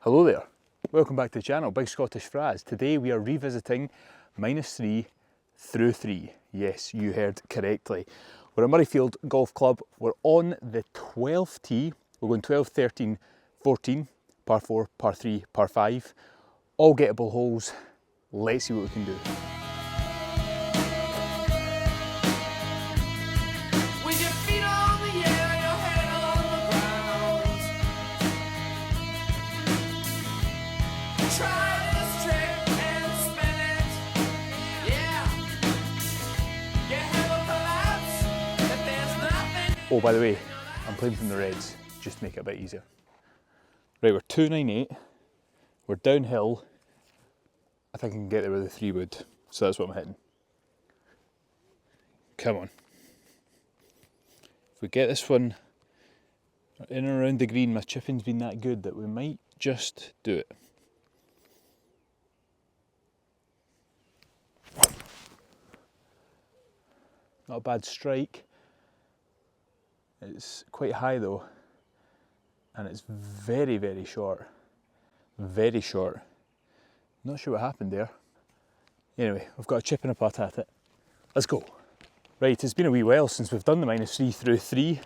Hello there, welcome back to the channel, Big.Scottish.Fraz. Today we are revisiting -3 through 3. Yes, you heard correctly. We're at Murrayfield Golf Club. We're on the 12th tee. We're going 12, 13, 14, par 4, par 3, par 5. All gettable holes. Let's see what we can do. Oh, by the way, I'm playing from the reds, just to make it a bit easier. Right, we're 298, we're downhill. I think I can get there with a 3-wood, so that's what I'm hitting. Come on. If we get this one in and around the green, my chipping's been that good that we might just do it. Not a bad strike. It's quite high though, and it's very, very short. Very short. Not sure what happened there. Anyway, we've got a chip and a putt at it. Let's go. Right, it's been a wee while since we've done the -3 through 3.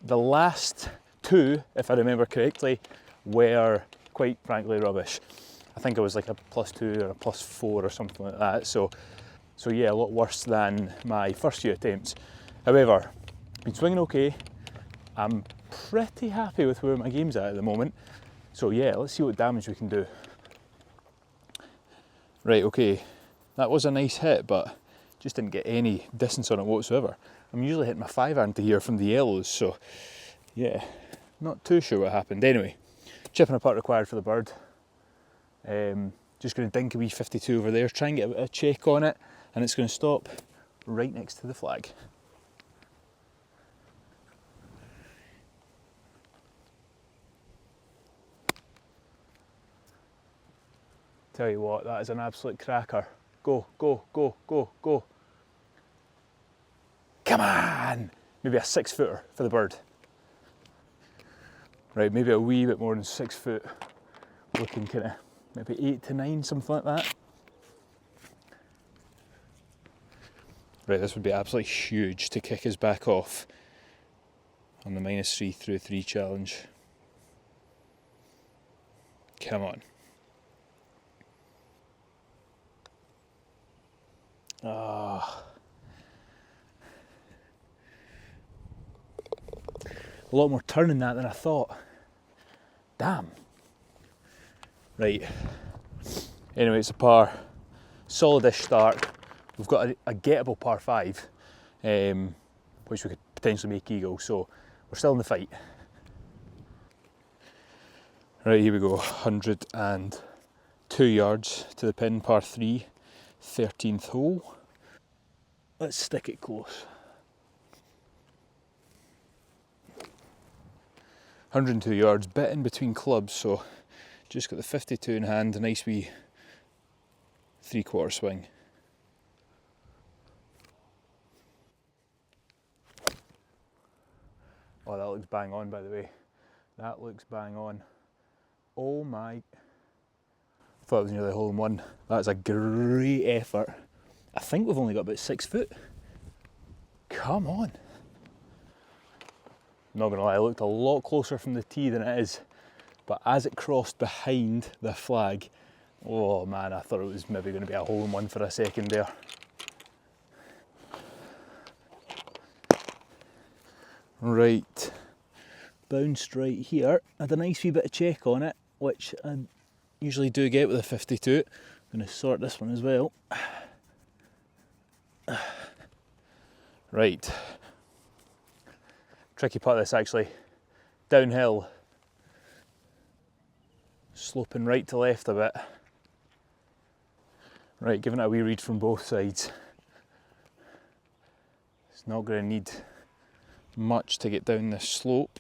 The last two, if I remember correctly, were quite frankly rubbish. I think it was like a +2 or a +4 or something like that. So yeah, a lot worse than my first few attempts. However, been swinging okay. I'm pretty happy with where my game's at the moment. So yeah, let's see what damage we can do. Right, okay, that was a nice hit, but just didn't get any distance on it whatsoever. I'm usually hitting my 5-iron to here from the yellows, so yeah, not too sure what happened. Anyway, chip and a putt required for the bird. Just going to dink a wee 52 over there, try and get a check on it, and it's going to stop right next to the flag. Tell you what, that is an absolute cracker. Go, go, go, go, go. Come on! Maybe a 6-footer for the bird. Right, maybe a wee bit more than 6 foot. Looking kind of maybe 8 to 9, something like that. Right, this would be absolutely huge to kick us back off on the -3 through 3 challenge. Come on. Ah. A lot more turn in that than I thought. Damn. Right. Anyway, it's a par. Solidish start. We've got a gettable par 5, which we could potentially make eagle, so we're still in the fight. Right, here we go. 102 yards to the pin, par 3, 13th hole. Let's stick it close. 102 yards, bit in between clubs, so just got the 52 in hand, a nice wee 3/4 swing. Oh, that looks bang on, by the way. That looks bang on. Oh my. I thought it was nearly a hole in one. That's a great effort. I think we've only got about 6 foot. Come on. Not gonna lie, it looked a lot closer from the tee than it is, but as it crossed behind the flag, oh man, I thought it was maybe going to be a hole in one for a second there. Right, bounced right here. Had a nice wee bit of check on it, which I usually do get with a 52. I'm going to sort this one as well. Right. Tricky putt this actually. Downhill. Sloping right to left a bit. Right, giving it a wee read from both sides. It's not going to need much to get down this slope.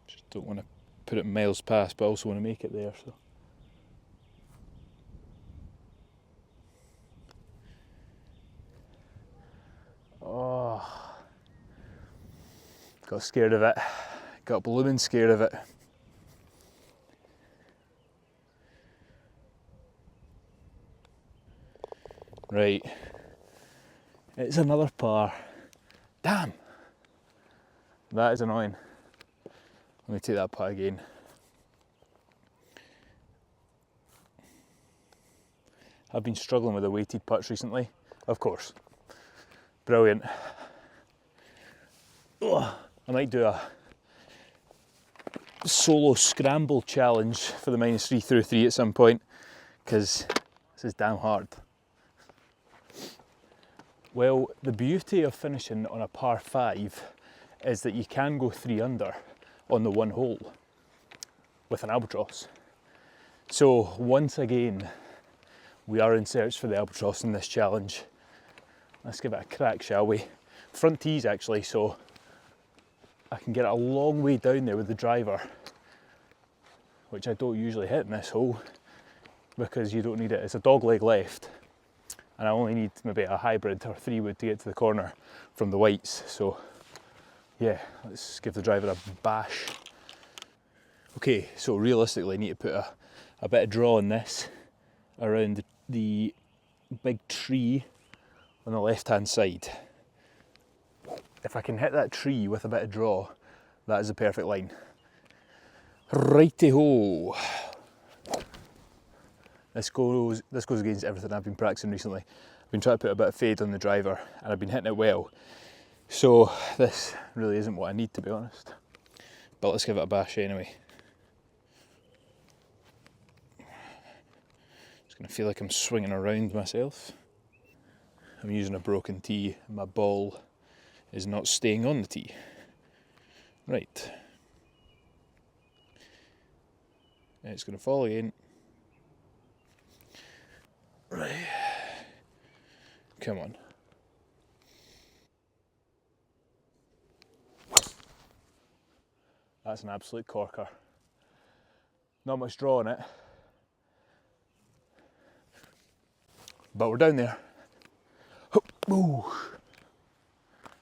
Just don't want to put it miles past, but I also want to make it there. So. Oh, got scared of it. Got blooming scared of it. Right, it's another par. Damn, that is annoying. Let me take that putt again. I've been struggling with the weighted putts recently, of course. Brilliant. Ugh, I might do a solo scramble challenge for the -3 through 3 at some point, because this is damn hard. Well, the beauty of finishing on a par 5 is that you can go 3 under on the one hole with an albatross. So once again, we are in search for the albatross in this challenge. Let's give it a crack, shall we? Front tees actually, so I can get it a long way down there with the driver, which I don't usually hit in this hole because you don't need it. It's a dog leg left, and I only need maybe a hybrid or 3-wood to get to the corner from the whites. So yeah, let's give the driver a bash. Okay, so realistically I need to put a bit of draw on this around the big tree on the left hand side. If I can hit that tree with a bit of draw, that is the perfect line. Righty-ho. This goes against everything I've been practicing recently. I've been trying to put a bit of fade on the driver and I've been hitting it well. So this really isn't what I need, to be honest. But let's give it a bash anyway. Just gonna feel like I'm swinging around myself. I'm using a broken tee and my ball is not staying on the tee. Right. And it's going to fall again. Right. Come on. That's an absolute corker. Not much draw on it. But we're down there. Ooh.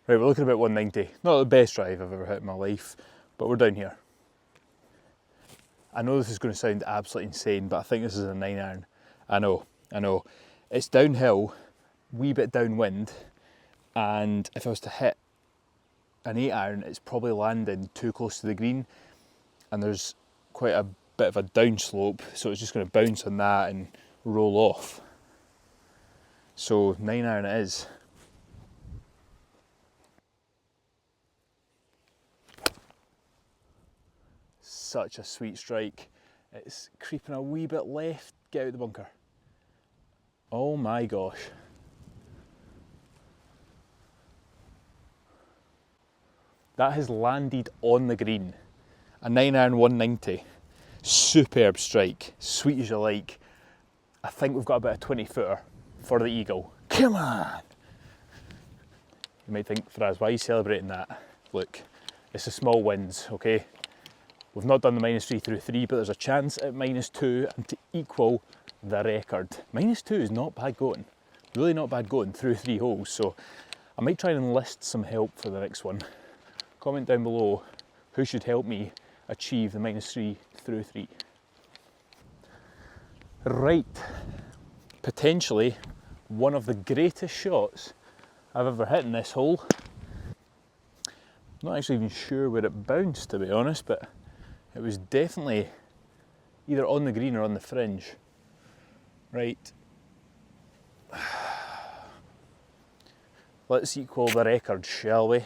Right, we're looking at about 190. Not the best drive I've ever hit in my life, but we're down here. I know this is going to sound absolutely insane, but I think this is a 9-iron. I know. It's downhill, wee bit downwind, and if I was to hit an 8-iron, it's probably landing too close to the green, and there's quite a bit of a downslope, so it's just going to bounce on that and roll off. So 9-iron it is. Such a sweet strike. It's creeping a wee bit left. Get out the bunker. Oh my gosh. That has landed on the green. A 9-iron 190. Superb strike. Sweet as you like. I think we've got about a 20-footer for the eagle. Come on! You might think, Fraz, why are you celebrating that? Look, it's the small wins, okay? We've not done the -3 through 3, but there's a chance at -2 and to equal the record. -2 is not bad going. Really not bad going through 3 holes, so I might try and enlist some help for the next one. Comment down below who should help me achieve the -3 through 3. Right, potentially one of the greatest shots I've ever hit in this hole. Not actually even sure where it bounced, to be honest, but it was definitely either on the green or on the fringe. Right. Let's equal the record, shall we?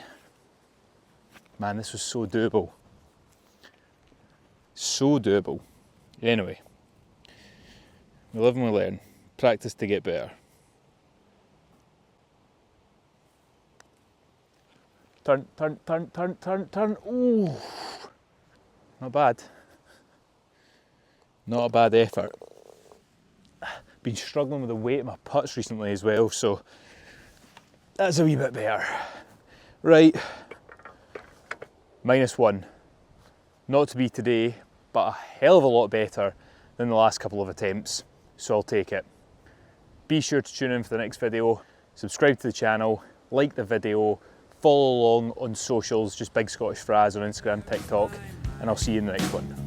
Man, this was so doable. So doable. Anyway, we live and we learn. Practice to get better. Turn, turn, turn, turn, turn, turn. Ooh. Not bad. Not a bad effort. Been struggling with the weight of my putts recently as well, so that's a wee bit better. Right. -1. Not to be today, but a hell of a lot better than the last couple of attempts, so I'll take it. Be sure to tune in for the next video, subscribe to the channel, like the video, follow along on socials, just Big.Scottish.Fraz on Instagram, TikTok, and I'll see you in the next one.